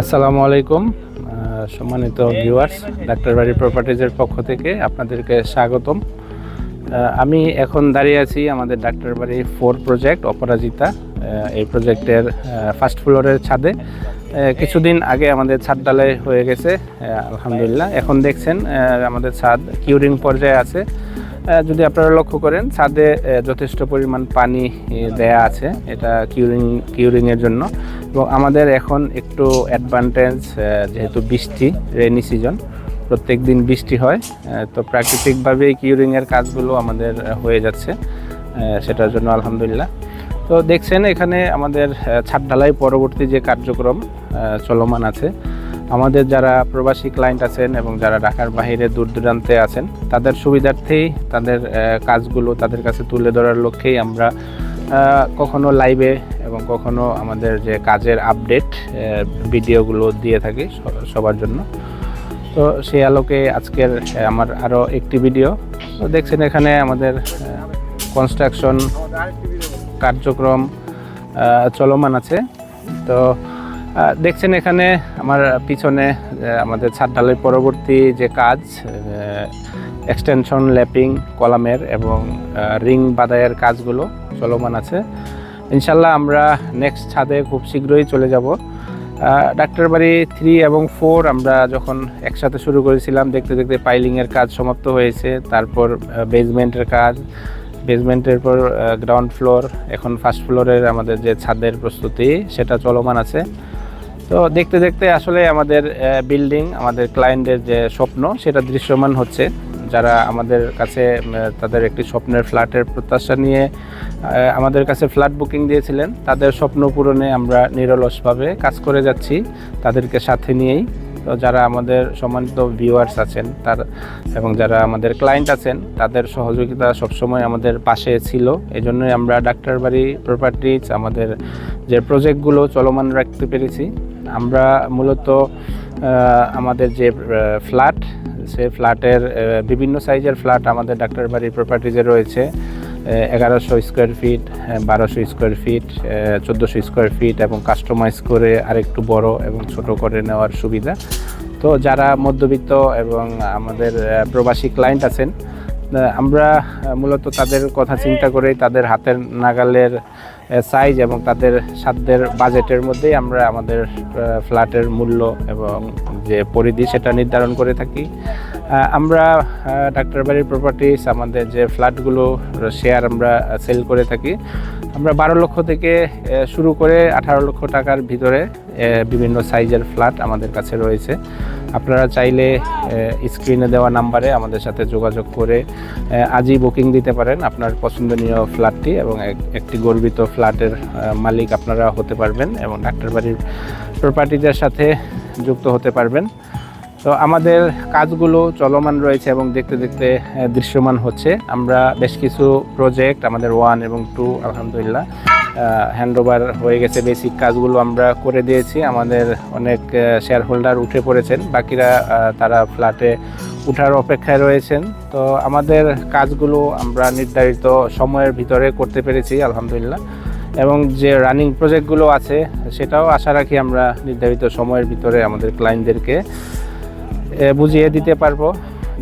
আসসালামু আলাইকুম সম্মানিত ভিউয়ার্স, ডাক্তার বাড়ি প্রপার্টিজের পক্ষ থেকে আপনাদেরকে স্বাগতম। আমি এখন দাঁড়িয়ে আছি আমাদের ডাক্তার বাড়ি 4 প্রজেক্ট অপরাজিতা। এই প্রজেক্টের ফার্স্ট ফ্লোরের ছাদে কিছুদিন আগে আমাদের ছাদ ঢালাই হয়ে গেছে আলহামদুলিল্লাহ। এখন দেখছেন আমাদের ছাদ কিউরিং পর্যায়ে আছে। যদি আপনারা লক্ষ্য করেন ছাদে যথেষ্ট পরিমাণ পানি দেয়া আছে, এটা কিউরিংয়ের জন্য। এবং আমাদের এখন একটু অ্যাডভান্টেজ, যেহেতু বৃষ্টি, রেইনি সিজন, প্রত্যেক দিন বৃষ্টি হয়, তো প্রাকৃতিকভাবেই কিউরিংয়ের কাজগুলো আমাদের হয়ে যাচ্ছে, সেটার জন্য আলহামদুলিল্লাহ। তো দেখছেন এখানে আমাদের ছাদ ঢালাই পরবর্তী যে কার্যক্রম চলমান আছে। আমাদের যারা প্রবাসী ক্লায়েন্ট আছেন এবং যারা ঢাকার বাইরে দূর দূরান্তে আছেন, তাদের সুবিধার্থেই তাদের কাজগুলো তাদের কাছে তুলে ধরার লক্ষ্যেই আমরা কখনো লাইভে এবং কখনো আমাদের যে কাজের আপডেট ভিডিওগুলো দিয়ে থাকি সবার জন্য। তো সেই আলোকে আজকের আমার আরও একটি ভিডিও। তো দেখছেন এখানে আমাদের কনস্ট্রাকশন কার্যক্রম চলমান আছে। তো দেখছেন এখানে আমার পিছনে আমাদের ছাদ ঢালাই পরবর্তী যে কাজ, এক্সটেনশন, ল্যাপিং, কলামের এবং রিং বাদাইয়ের কাজগুলো চলমান আছে। ইনশাল্লাহ আমরা নেক্সট ছাদে খুব শীঘ্রই চলে যাব। ডাক্তার বাড়ি 3 এবং 4 আমরা যখন একসাথে শুরু করেছিলাম, দেখতে দেখতে পাইলিংয়ের কাজ সমাপ্ত হয়েছে, তারপর বেসমেন্টের কাজ, বেসমেন্টের পর গ্রাউন্ড ফ্লোর, এখন ফার্স্ট ফ্লোরের আমাদের যে ছাদের প্রস্তুতি সেটা চলমান আছে। তো দেখতে দেখতে আসলে আমাদের বিল্ডিং, আমাদের ক্লায়েন্টের যে স্বপ্ন সেটা দৃশ্যমান হচ্ছে। যারা আমাদের কাছে তাদের একটি স্বপ্নের ফ্ল্যাটের প্রত্যাশা নিয়ে আমাদের কাছে ফ্ল্যাট বুকিং দিয়েছিলেন, তাদের স্বপ্ন পূরণে আমরা নিরলসভাবে কাজ করে যাচ্ছি তাদেরকে সাথে নিয়েই। তো যারা আমাদের সম্মানিত ভিউয়ার্স আছেন এবং যারা আমাদের ক্লায়েন্ট আছেন, তাদের সহযোগিতা সবসময় আমাদের পাশে ছিল। এই জন্যই আমরা ডাক্তার বাড়ি প্রপার্টিজ আমাদের যে প্রজেক্টগুলো চলমান রাখতে পেরেছি। আমরা মূলত আমাদের যে ফ্ল্যাট, সে ফ্ল্যাটের বিভিন্ন সাইজের ফ্ল্যাট আমাদের ডাক্তার বাড়ি প্রপার্টিজে রয়েছে। 1100 square feet, 1200 square feet, 1400 square feet এবং কাস্টমাইজ করে আরেকটু বড় এবং ছোট করে নেওয়ার সুবিধা। তো যারা মধ্যবিত্ত এবং আমাদের প্রবাসী ক্লায়েন্ট আছেন, আমরা মূলত তাদের কথা চিন্তা করেই তাদের হাতের নাগালের সাইজ এবং তাদের সাধ্যের বাজেটের মধ্যেই আমরা আমাদের ফ্ল্যাটের মূল্য এবং যে পরিধি সেটা নির্ধারণ করে থাকি। আমরা ডাক্তার বাড়ির প্রপার্টিজ আমাদের যে ফ্ল্যাটগুলো শেয়ার আমরা সেল করে থাকি। আমরা 12 লক্ষ থেকে শুরু করে 18 লক্ষ টাকার ভিতরে বিভিন্ন সাইজের ফ্ল্যাট আমাদের কাছে রয়েছে। আপনারা চাইলে স্ক্রিনে দেওয়া নাম্বারে আমাদের সাথে যোগাযোগ করে আজই বুকিং দিতে পারেন আপনার পছন্দনীয় ফ্ল্যাটটি, এবং একটি গর্বিত ফ্ল্যাটের মালিক আপনারা হতে পারবেন এবং ডাক্তার বাড়ির প্রপার্টিজের সাথে যুক্ত হতে পারবেন। তো আমাদের কাজগুলো চলমান রয়েছে এবং দেখতে দেখতে দৃশ্যমান হচ্ছে। আমরা বেশ কিছু প্রজেক্ট আমাদের 1 এবং 2 আলহামদুলিল্লাহ হ্যান্ডওভার হয়ে গেছে। বেসিক কাজগুলো আমরা করে দিয়েছি। আমাদের অনেক শেয়ার হোল্ডার উঠে পড়েছেন, বাকিরা তারা ফ্ল্যাটে উঠার অপেক্ষায় রয়েছেন। তো আমাদের কাজগুলো আমরা নির্ধারিত সময়ের ভিতরে করতে পেরেছি আলহামদুলিল্লাহ, এবং যে রানিং প্রজেক্টগুলো আছে সেটাও আশা রাখি আমরা নির্ধারিত সময়ের ভিতরে আমাদের ক্লায়েন্টদেরকে বুঝিয়ে দিতে পারবো।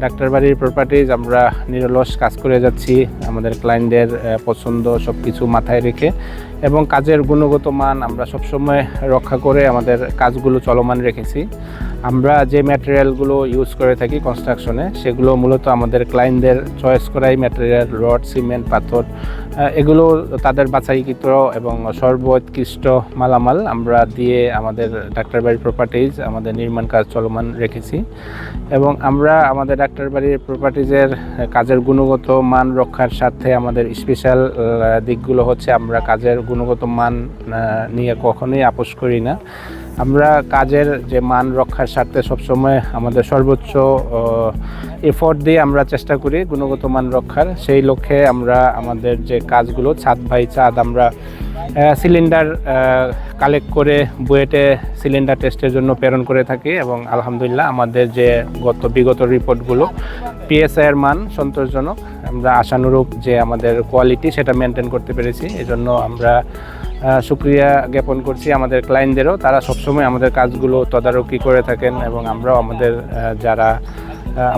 ডাক্তার বাড়ির প্রপার্টিজ আমরা নিরলস কাজ করে যাচ্ছি আমাদের ক্লায়েন্টদের পছন্দ সব কিছু মাথায় রেখে, এবং কাজের গুণগত মান আমরা সবসময় রক্ষা করে আমাদের কাজগুলো চলমান রেখেছি। আমরা যে ম্যাটেরিয়ালগুলো ইউজ করে থাকি কনস্ট্রাকশনে, সেগুলো মূলত আমাদের ক্লায়েন্টদের চয়েস করাই ম্যাটেরিয়াল, রড, সিমেন্ট, পাথর, এগুলো তাদের বাছাইকৃত এবং সর্বোৎকৃষ্ট মালামাল আমরা দিয়ে আমাদের ডাক্তার বাড়ির প্রপার্টিজ আমাদের নির্মাণ কাজ চলমান রেখেছি। এবং আমরা আমাদের ডাক্তার বাড়ির প্রপার্টিজের কাজের গুণগত মান রক্ষার স্বার্থে আমাদের স্পেশাল দিকগুলো হচ্ছে, আমরা কাজের গুণগত মান নিয়ে কখনোই আপোষ করি না। আমরা কাজের যে মান রক্ষার স্বার্থে সবসময় আমাদের সর্বোচ্চ এফোর্ট দিয়ে আমরা চেষ্টা করি গুণগত মান রক্ষার। সেই লক্ষ্যে আমরা আমাদের যে কাজগুলো ছাদ বাই ছাদ আমরা সিলিন্ডার কালেক্ট করে বুয়েটে সিলিন্ডার টেস্টের জন্য প্রেরণ করে থাকি, এবং আলহামদুলিল্লাহ আমাদের যে বিগত রিপোর্টগুলো পিএসআইয়ের মান সন্তোষজনক। আমরা আশানুরূপ যে আমাদের কোয়ালিটি সেটা মেনটেন করতে পেরেছি। এজন্য আমরা শুকরিয়া জ্ঞাপন করছি আমাদের ক্লায়েন্টদেরও। তারা সবসময় আমাদের কাজগুলো তদারকি করে থাকেন এবং আমরাও আমাদের যারা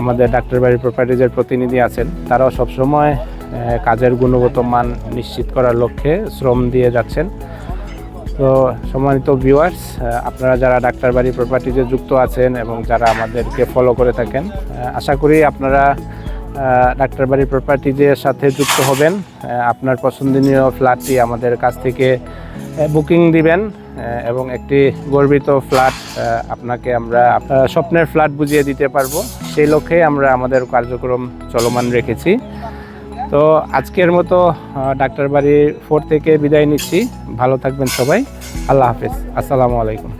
আমাদের ডাক্তার বাড়ি প্রপার্টিজের প্রতিনিধি আছেন তারাও সবসময় কাজের গুণগত মান নিশ্চিত করার লক্ষ্যে শ্রম দিয়ে যাচ্ছেন। তো সম্মানিত ভিউয়ার্স, আপনারা যারা ডাক্তার বাড়ি প্রপার্টিজে যুক্ত আছেন এবং যারা আমাদেরকে ফলো করে থাকেন, আশা করি আপনারা ডাক্তার বাড়ি প্রপার্টিজের সাথে যুক্ত হবেন। আপনার পছন্দনীয় ফ্ল্যাটটি আমাদের কাছ থেকে বুকিং দিবেন এবং একটি গর্বিত ফ্ল্যাট আপনাকে আমরা স্বপ্নের ফ্ল্যাট বুঝিয়ে দিতে পারবো। সেই লক্ষ্যে আমরা আমাদের কার্যক্রম চলমান রেখেছি। তো আজকের মতো ডাক্তার বাড়ি 4 থেকে বিদায় নিচ্ছি। ভালো থাকবেন সবাই। আল্লাহ হাফেজ। আসসালামু আলাইকুম।